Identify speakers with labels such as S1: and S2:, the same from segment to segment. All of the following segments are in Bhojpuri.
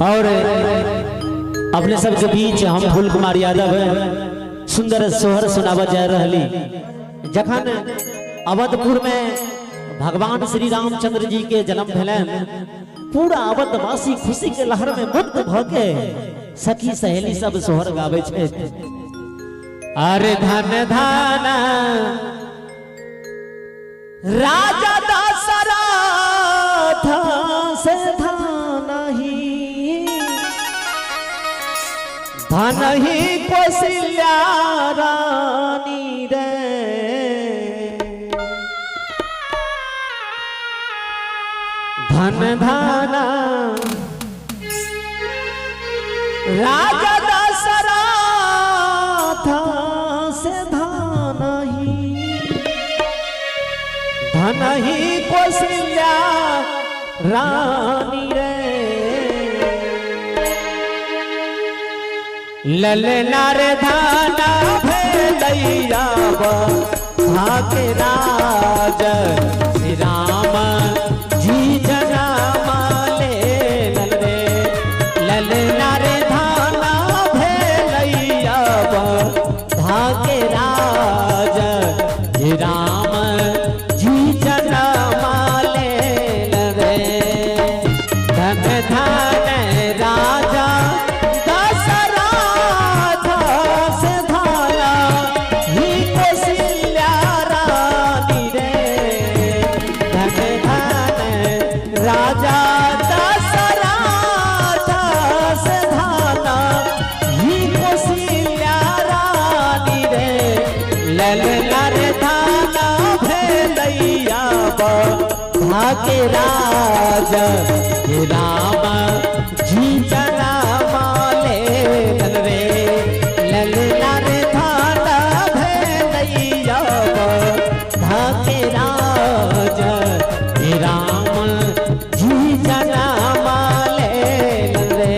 S1: और अपने सबके बीच हम फूल कुमार यादव सुंदर सोहर सुनावा जा रही। जखन अवधपुर में भगवान श्री रामचंद्र जी के जन्म भेलन, पूरा अवधवासी खुशी के लहर में मुक्त भके सखी सहेली सब सोहर गावे छे। अरे धन धन राजा दशरथ से धन ही कौशल्या रानी रे। धन धन राजा दशरथ से धन ही कौशल्या रानी रे। ललना रे धाना भेलैया भाग्य राज श्री राम जी जनाम ले रे। ललना रे धाना भेलैया भाग्य राज श्री राम जी जनाम ले रे। धन धन राजा भाग्य राज हे राम जी जनाम ले रे। ललना रे धाना भेलैया भाग्य राज हे राम जी जनाम ले रे।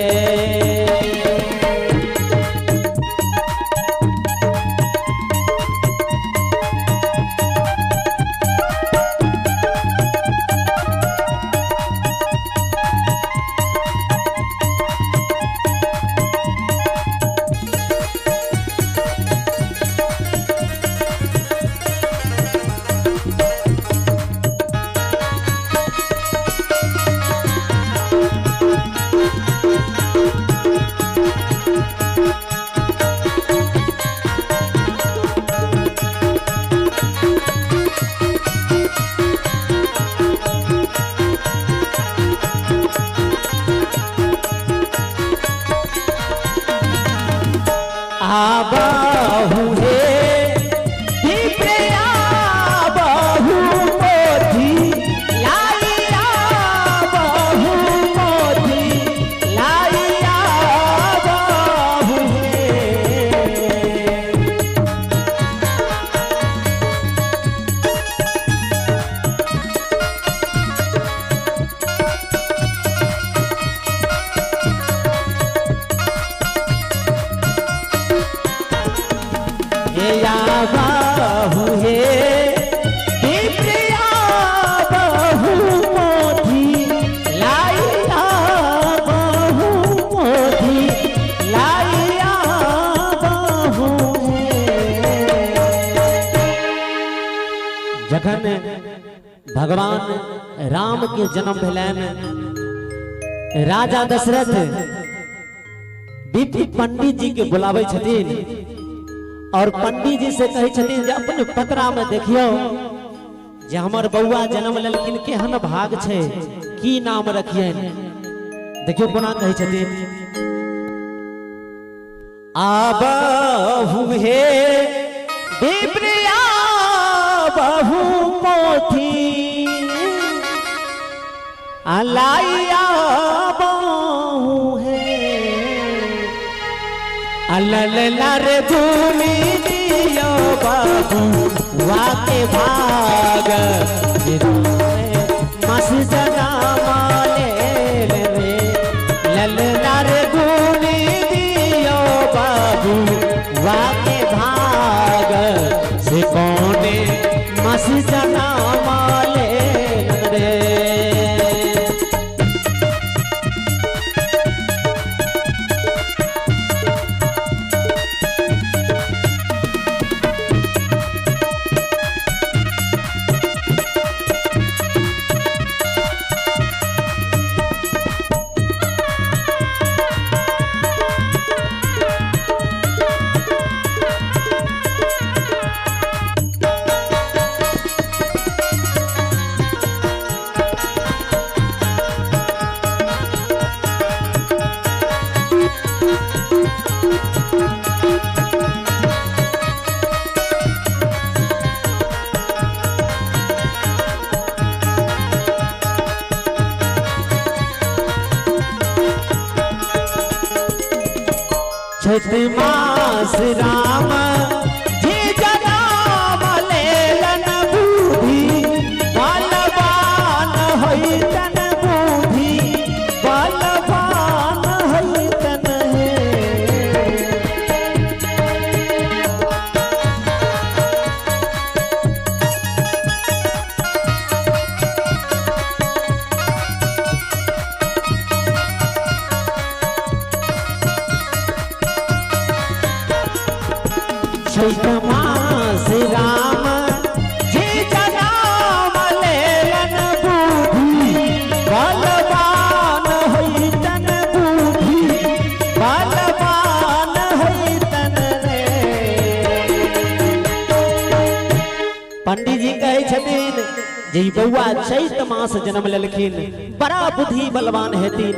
S1: आबाहु हे विप्रया बहु मोधी लाइया बहु मोधी लाइया बहु हे। बाहु हे विप्रया बहु मोधी लाइया बहु मोधी लाइया बहु हे। जखन भगवान राम के जन्म भेलन, राजा दशरथ विधि पंडित जी के बुलावे छथिन और पंडित जी से कहे छथिन जे अपन पतरा में देखियो जे हमर बउआ जन्म लेलखिन, केहन भाग छे, की नाम रखियन। देखियो कोना कहे छथिन। आबहु हे विप्रया बहु मोधी लाइया बहु हे। ललना रे भूमि दियो बाबू वाके भाग मस जनाम ले रे। ललना रे भूमि दियो बाबू वाके भाग से कौने मस जनाम ले रे। चैत मास राम जी जनाम लेलन बूढ़ी बलवान होइतन बूढ़ी बलवान होइतन हे चैत मास राम जी जनाम लेलन बूढ़ी बलवान होइतन बूढ़ी बलवान होइतन रे। पंडित जी कहे छथिन जे बउआ चैत मास जन्म लेलखिन बड़ा बुद्धि बलवान हेथिन,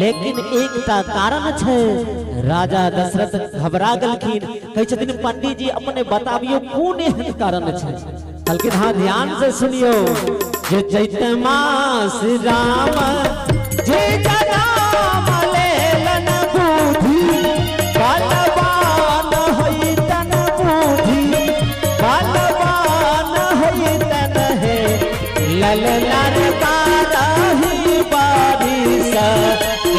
S1: लेकिन एकटा कारण छै राजा दशरथ घबरा गलखिन। कहे छथिन पंडित जी अपने बताबियो कोन एहन कारण छै। कहलखिन हाँ ध्यान से सुनियो जे चैत मास राम जे जनाम लेलन बूढ़ी बलवान होइतन बूढ़ी बलवान होइतन हे ललनार बारही बारिश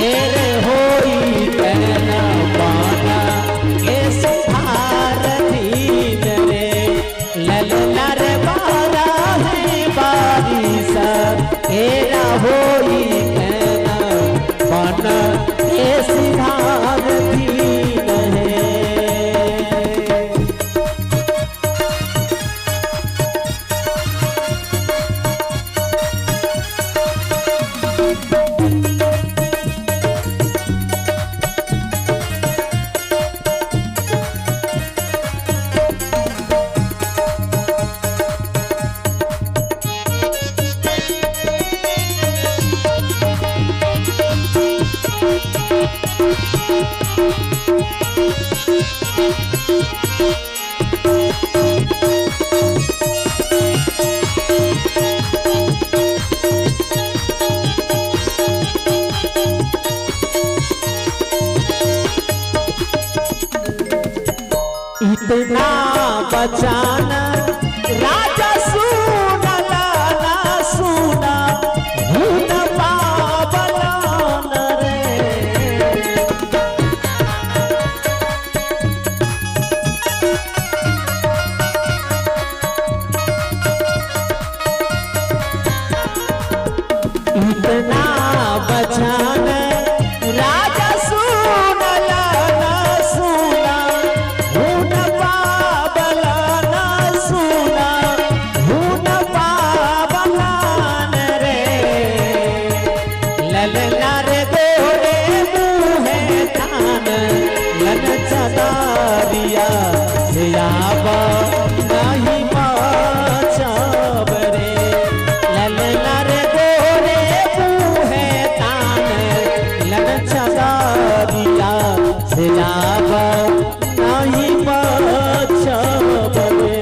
S1: एर होइतन बाना के सुधार दीन रे ललनार बारही बारिश एर होइतन बाना के सुधार दीन है। इतना बचाना राजा सुना लाना सुना हुन पावलान रे। इतना बचाना राजा सुना लाना सुना हुन पावलान सुना हुन पावलान रे। ललनार गोरे मुहे थान लन चदारिया सियाबा नहीं पाचब रे। ललनार गोरे मुहे थान लन चदारिया सियाबा नहीं पाचब रे।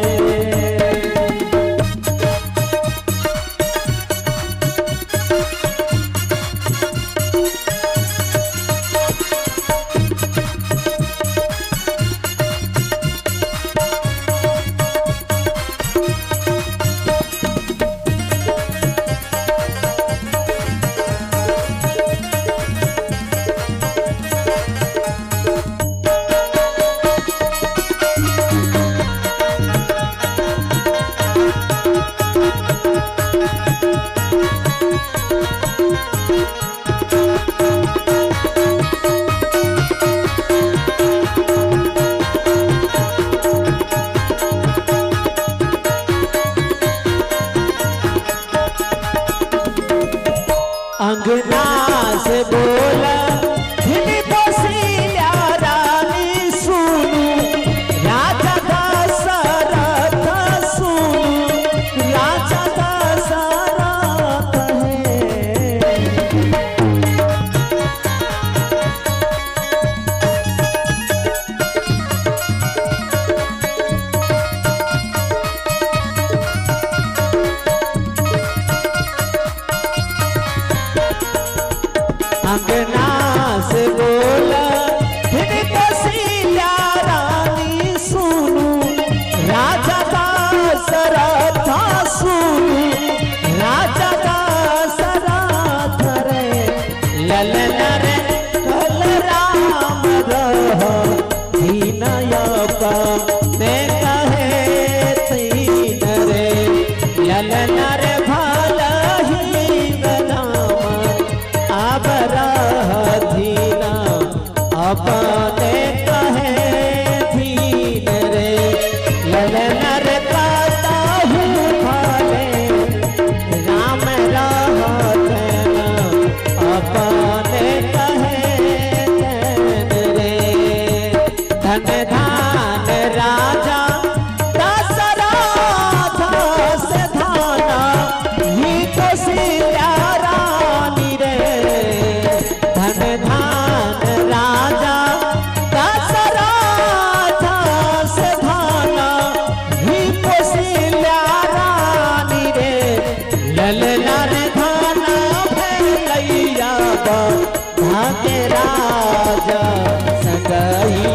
S1: अंगना से बोला हिनी बसिया रानी सुनु राजा दशरथ सुनु राजा दशरथ है। अंगना अपने कहे दीन रे ललन रे काता हूँ भाले राम रहत अपने कहे दीन रे धन धान राजा दशरथ से धाना ही कौशल्या रानी रे धन धान राजा दशरथ से धाना ही कौशल्या रानी रे ललना रे धाना भैलैया भाग्य राजा सगई